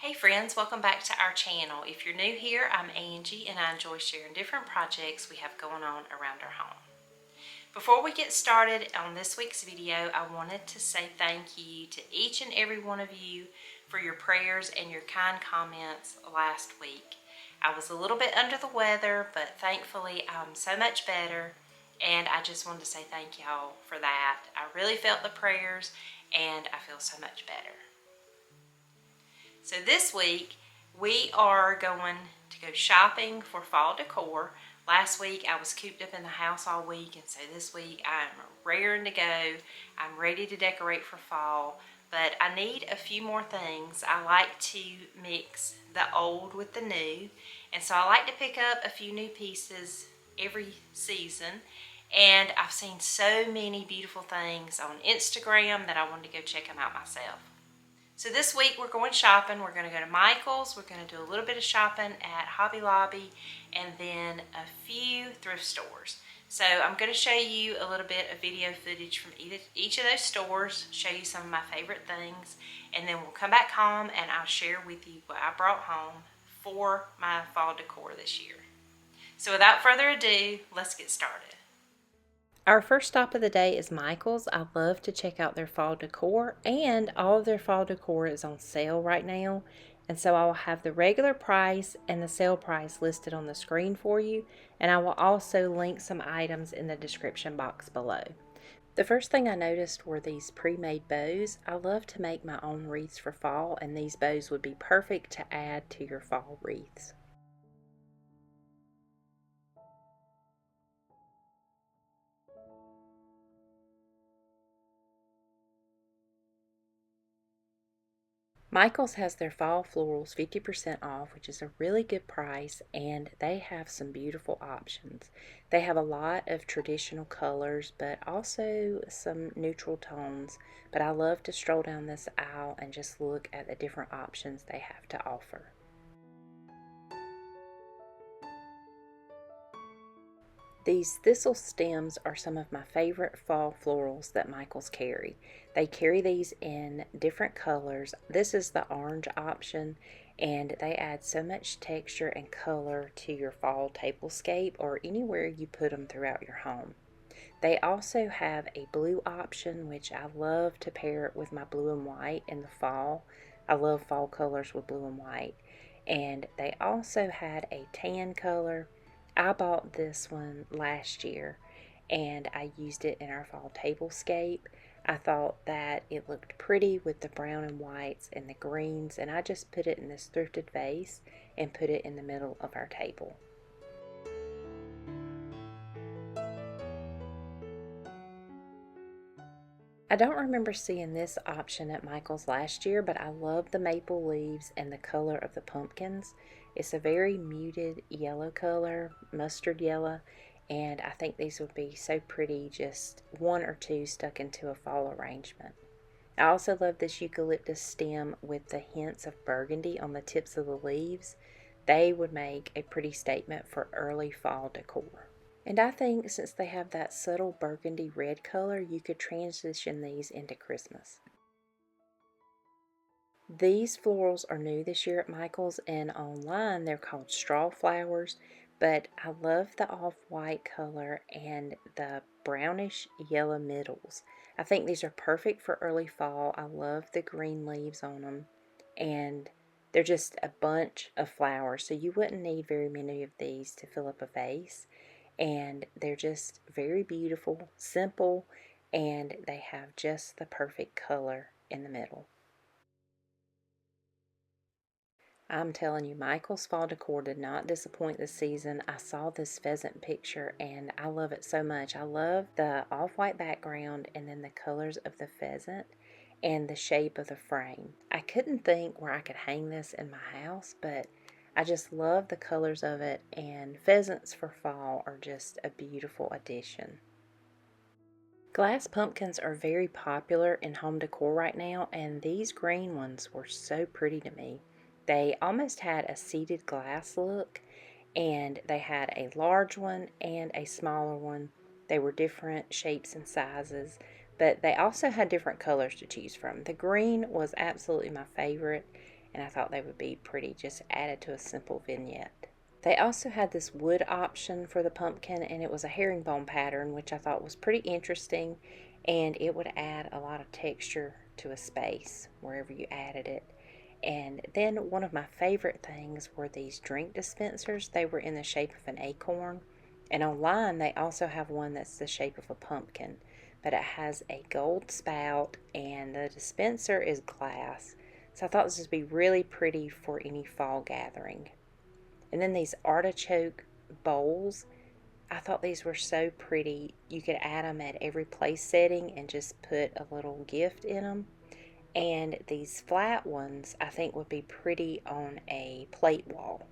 Hey friends, welcome back to our channel. If you're new here, I'm Angie and I enjoy sharing different projects we have going on around our home. Before we get started on this week's video, I wanted to say thank you to each and every one of you for your prayers and your kind comments last week. I was a little bit under the weather, but thankfully I'm so much better, and I just wanted to say thank y'all for that. I really felt the prayers and I feel so much better. So this week we are going to go shopping for fall decor. Last week I was cooped up in the house all week, and so this week I'm raring to go. I'm ready to decorate for fall, but I need a few more things. I like to mix the old with the new, and so I like to pick up a few new pieces every season. And I've seen so many beautiful things on Instagram that I wanted to go check them out myself. So this week we're going shopping. We're going to go to Michael's. We're going to do a little bit of shopping at Hobby Lobby and then a few thrift stores. So I'm going to show you a little bit of video footage from each of those stores, show you some of my favorite things, and then we'll come back home and I'll share with you what I brought home for my fall decor this year. So without further ado, let's get started. Our first stop of the day is Michael's. I love to check out their fall decor, and all of their fall decor is on sale right now. And so I will have the regular price and the sale price listed on the screen for you, and I will also link some items in the description box below. The first thing I noticed were these pre-made bows. I love to make my own wreaths for fall, and these bows would be perfect to add to your fall wreaths. Michael's has their fall florals 50% off, which is a really good price, and they have some beautiful options. They have a lot of traditional colors, but also some neutral tones. But I love to stroll down this aisle and just look at the different options they have to offer. These thistle stems are some of my favorite fall florals that Michael's carry. They carry these in different colors. This is the orange option, and they add so much texture and color to your fall tablescape or anywhere you put them throughout your home. They also have a blue option, which I love to pair it with my blue and white in the fall. I love fall colors with blue and white. And they also had a tan color. I bought this one last year and I used it in our fall tablescape. I thought that it looked pretty with the brown and whites and the greens, and I just put it in this thrifted vase and put it in the middle of our table. I don't remember seeing this option at Michael's last year, but I love the maple leaves and the color of the pumpkins. It's a very muted yellow color, mustard yellow, and I think these would be so pretty, just one or two stuck into a fall arrangement. I also love this eucalyptus stem with the hints of burgundy on the tips of the leaves. They would make a pretty statement for early fall decor. And I think since they have that subtle burgundy red color, you could transition these into Christmas. These florals are new this year at Michael's, and online they're called straw flowers, but I love the off-white color and the brownish yellow middles. I think these are perfect for early fall. I love the green leaves on them, and they're just a bunch of flowers, so you wouldn't need very many of these to fill up a vase. And they're just very beautiful, simple, and they have just the perfect color in the middle. I'm telling you, Michael's fall decor did not disappoint this season. I saw this pheasant picture and I love it so much. I love the off-white background and then the colors of the pheasant and the shape of the frame. I couldn't think where I could hang this in my house, but I just love the colors of it, and pheasants for fall are just a beautiful addition. Glass pumpkins are very popular in home decor right now, and these green ones were so pretty to me. They almost had a seeded glass look, and they had a large one and a smaller one. They were different shapes and sizes, but they also had different colors to choose from. The green was absolutely my favorite, and I thought they would be pretty just added to a simple vignette. They also had this wood option for the pumpkin, and it was a herringbone pattern, which I thought was pretty interesting, and it would add a lot of texture to a space wherever you added it. And then one of my favorite things were these drink dispensers. They were in the shape of an acorn, and online they also have one that's the shape of a pumpkin, but it has a gold spout and the dispenser is glass. So I thought this would be really pretty for any fall gathering. And then these artichoke bowls, I thought these were so pretty. You could add them at every place setting and just put a little gift in them. And these flat ones I think would be pretty on a plate wall.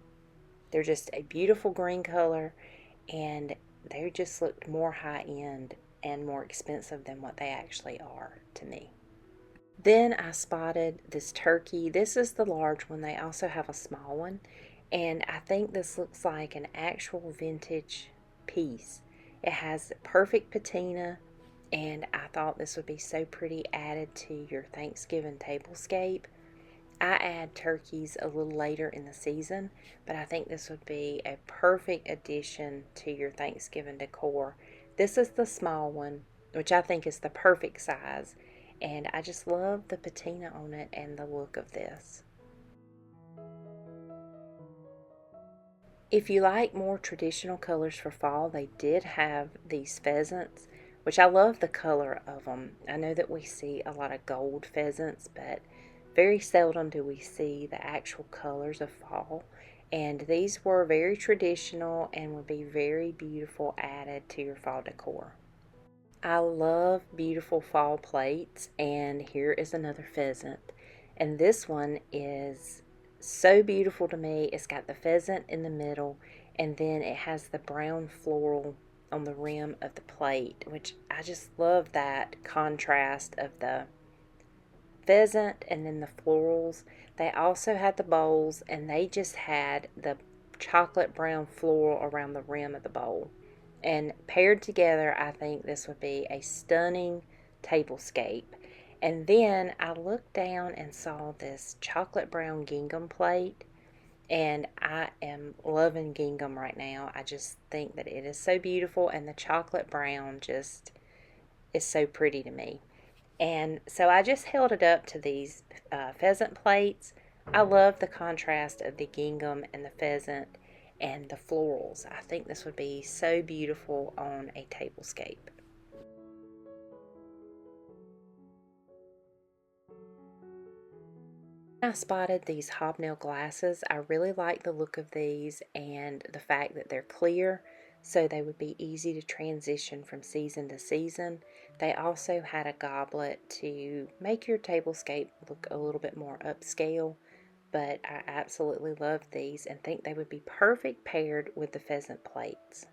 They're just a beautiful green color, and they just looked more high end and more expensive than what they actually are to me. Then I spotted this turkey. This is the large one. They also have a small one, and I think this looks like an actual vintage piece. It has perfect patina, and I thought this would be so pretty added to your Thanksgiving tablescape. I add turkeys a little later in the season, but I think this would be a perfect addition to your Thanksgiving decor. This is the small one, which I think is the perfect size, and I just love the patina on it and the look of this. If you like more traditional colors for fall, they did have these pheasants, which I love the color of them. I know that we see a lot of gold pheasants, but very seldom do we see the actual colors of fall. And these were very traditional and would be very beautiful added to your fall decor. I love beautiful fall plates, and here is another pheasant. And this one is so beautiful to me. It's got the pheasant in the middle, and then it has the brown floral on the rim of the plate, which I just love that contrast of the pheasant and then the florals. They also had the bowls, and they just had the chocolate brown floral around the rim of the bowl. And paired together, I think this would be a stunning tablescape. And then I looked down and saw this chocolate brown gingham plate, and I am loving gingham right now. I just think that it is so beautiful, and the chocolate brown just is so pretty to me. And so I just held it up to these pheasant plates. I love the contrast of the gingham and the pheasant and the florals. I think this would be so beautiful on a tablescape. I spotted these hobnail glasses. I really like the look of these and the fact that they're clear, so they would be easy to transition from season to season. They also had a goblet to make your tablescape look a little bit more upscale, but I absolutely love these and think they would be perfect paired with the pheasant plates.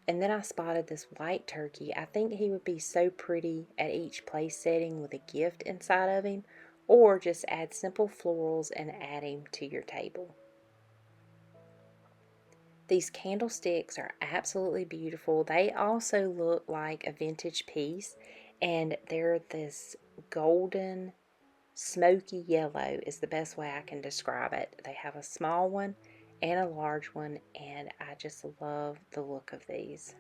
And then I spotted this white turkey. I think he would be so pretty at each place setting with a gift inside of him, or just add simple florals and add him to your table. These candlesticks are absolutely beautiful. They also look like a vintage piece, and they're this golden smoky yellow is the best way I can describe it. They have a small one and a large one, and I just love the look of these.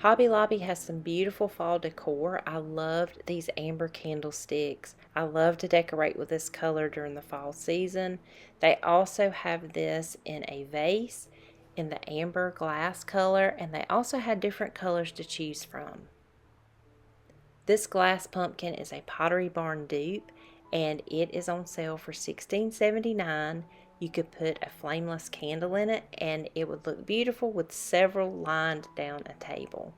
Hobby Lobby has some beautiful fall decor. I loved these amber candlesticks. I love to decorate with this color during the fall season. They also have this in a vase in the amber glass color, and they also had different colors to choose from. This glass pumpkin is a Pottery Barn dupe, and it is on sale for $16.79. You could put a flameless candle in it, and it would look beautiful with several lined down a table.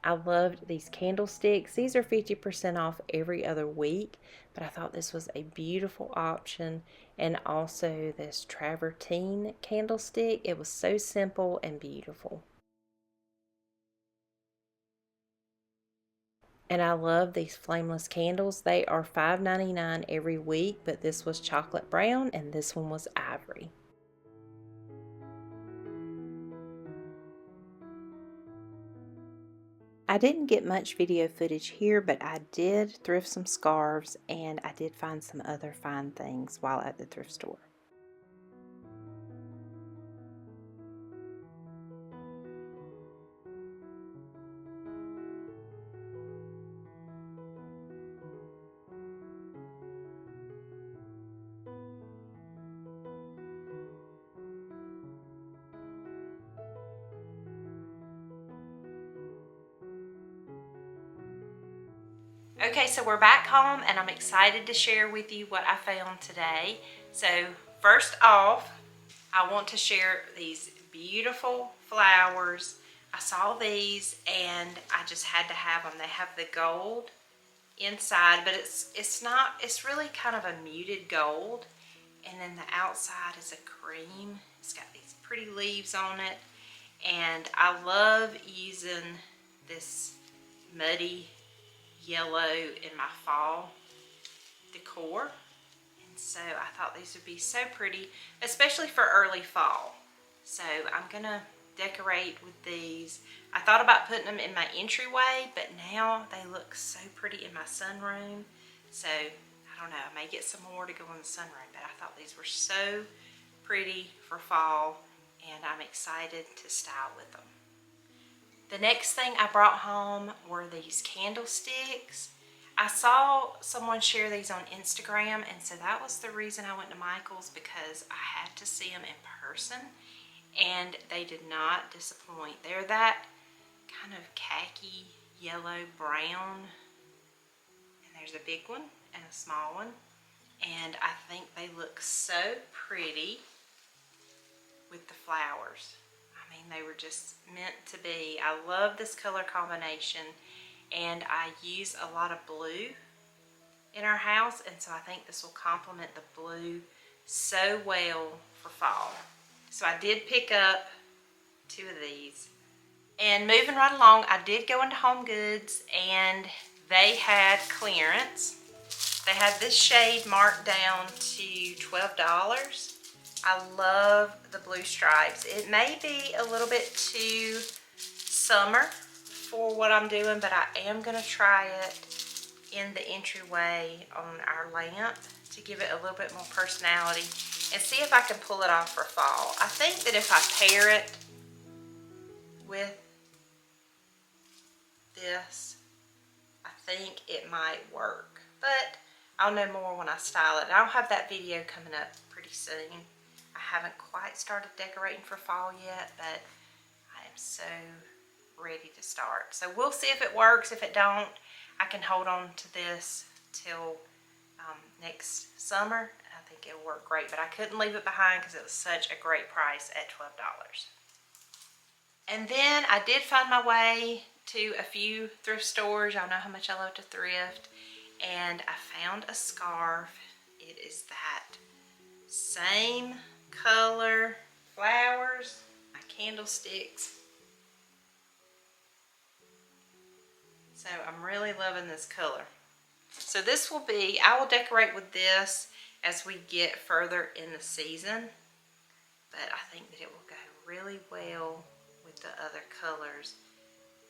I loved these candlesticks. These are 50% off every other week, but I thought this was a beautiful option. And also this travertine candlestick. It was so simple and beautiful. And I love these flameless candles. They are $5.99 every week, but this was chocolate brown and this one was ivory. I didn't get much video footage here, but I did thrift some scarves and I did find some other fine things while at the thrift store. Okay, so we're back home and I'm excited to share with you what I found today. So first off, I want to share these beautiful flowers. I saw these and I just had to have them. They have the gold inside, but it's really kind of a muted gold. And then the outside is a cream. It's got these pretty leaves on it. And I love using this muddy yellow in my fall decor, and so I thought these would be so pretty, especially for early fall. So I'm gonna decorate with these. I thought about putting them in my entryway, but now they look so pretty in my sunroom, so I don't know, I may get some more to go in the sunroom, but I thought these were so pretty for fall and I'm excited to style with them. The next thing I brought home were these candlesticks. I saw someone share these on Instagram, and so that was the reason I went to Michael's, because I had to see them in person, and they did not disappoint. They're that kind of khaki, yellow, brown, and there's a big one and a small one, and I think they look so pretty with the flowers. I mean, they were just meant to be. I love this color combination, and I use a lot of blue in our house, and so I think this will complement the blue so well for fall. So I did pick up 2 of these. And moving right along, I did go into Home Goods and they had clearance. They had this shade marked down to $12. I love the blue stripes. It may be a little bit too summer for what I'm doing, but I am going to try it in the entryway on our lamp to give it a little bit more personality and see if I can pull it off for fall. I think that if I pair it with this, I think it might work, but I'll know more when I style it. I'll have that video coming up pretty soon. I haven't quite started decorating for fall yet, but I am so ready to start. So we'll see if it works. If it don't, I can hold on to this till next summer. I think it'll work great, but I couldn't leave it behind because it was such a great price at $12. And then I did find my way to a few thrift stores. Y'all know how much I love to thrift. And I found a scarf. It is that same color flowers, my candlesticks. So I'm really loving this color. So this will be, I will decorate with this as we get further in the season, but I think that it will go really well with the other colors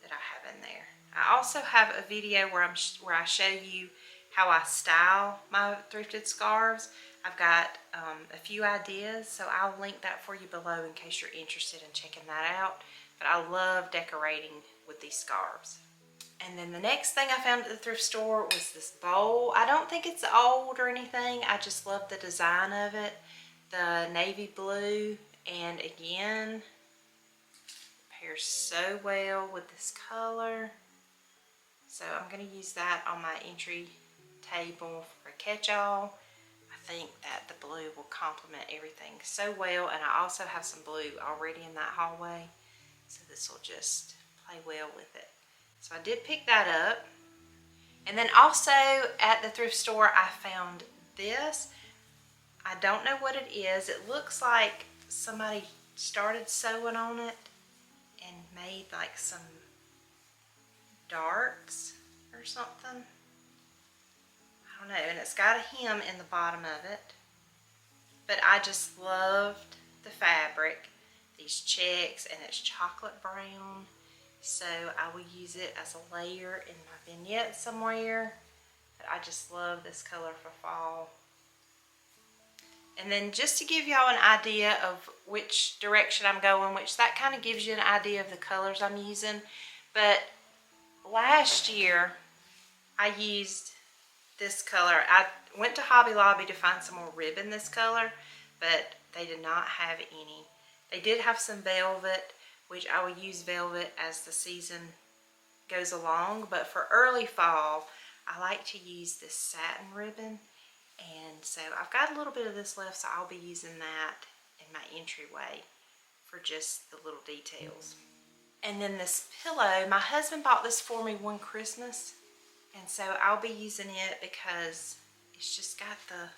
that I have in there. I also have a video where I show you how I style my thrifted scarves. I've got a few ideas, so I'll link that for you below in case you're interested in checking that out. But I love decorating with these scarves. And then the next thing I found at the thrift store was this bowl. I don't think it's old or anything. I just love the design of it. The navy blue, and again, pairs so well with this color. So I'm going to use that on my entry table for a catch-all. I think that the blue will complement everything so well, and I also have some blue already in that hallway, so this will just play well with it. So I did pick that up. And then also at the thrift store I found this. I don't know what it is. It looks like somebody started sewing on it and made like some darts or something. I don't know. And it's got a hem in the bottom of it. But I just loved the fabric, these checks, and it's chocolate brown. So I will use it as a layer in my vignette somewhere. But I just love this color for fall. And then just to give y'all an idea of which direction I'm going, which that kind of gives you an idea of the colors I'm using. But last year I used this color. I went to Hobby Lobby to find some more ribbon this color, but they did not have any. They did have some velvet, which I will use velvet as the season goes along, but for early fall I like to use this satin ribbon. And so I've got a little bit of this left, so I'll be using that in my entryway for just the little details. And then this pillow, my husband bought this for me one Christmas, and so I'll be using it because it's just got the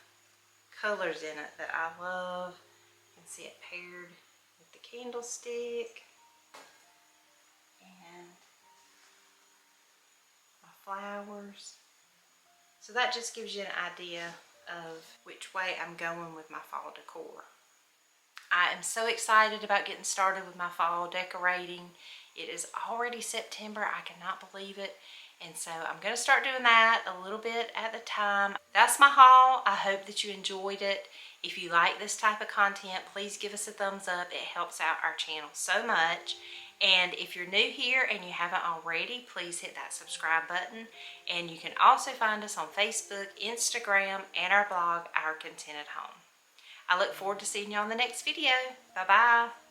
colors in it that I love. You can see it paired with the candlestick and my flowers. So that just gives you an idea of which way I'm going with my fall decor. I am so excited about getting started with my fall decorating. It is already September. I cannot believe it. And so I'm going to start doing that a little bit at a time. That's my haul. I hope that you enjoyed it. If you like this type of content, please give us a thumbs up. It helps out our channel so much. And if you're new here and you haven't already, please hit that subscribe button. And you can also find us on Facebook, Instagram, and our blog, Our Contented Home. I look forward to seeing you on the next video. Bye-bye.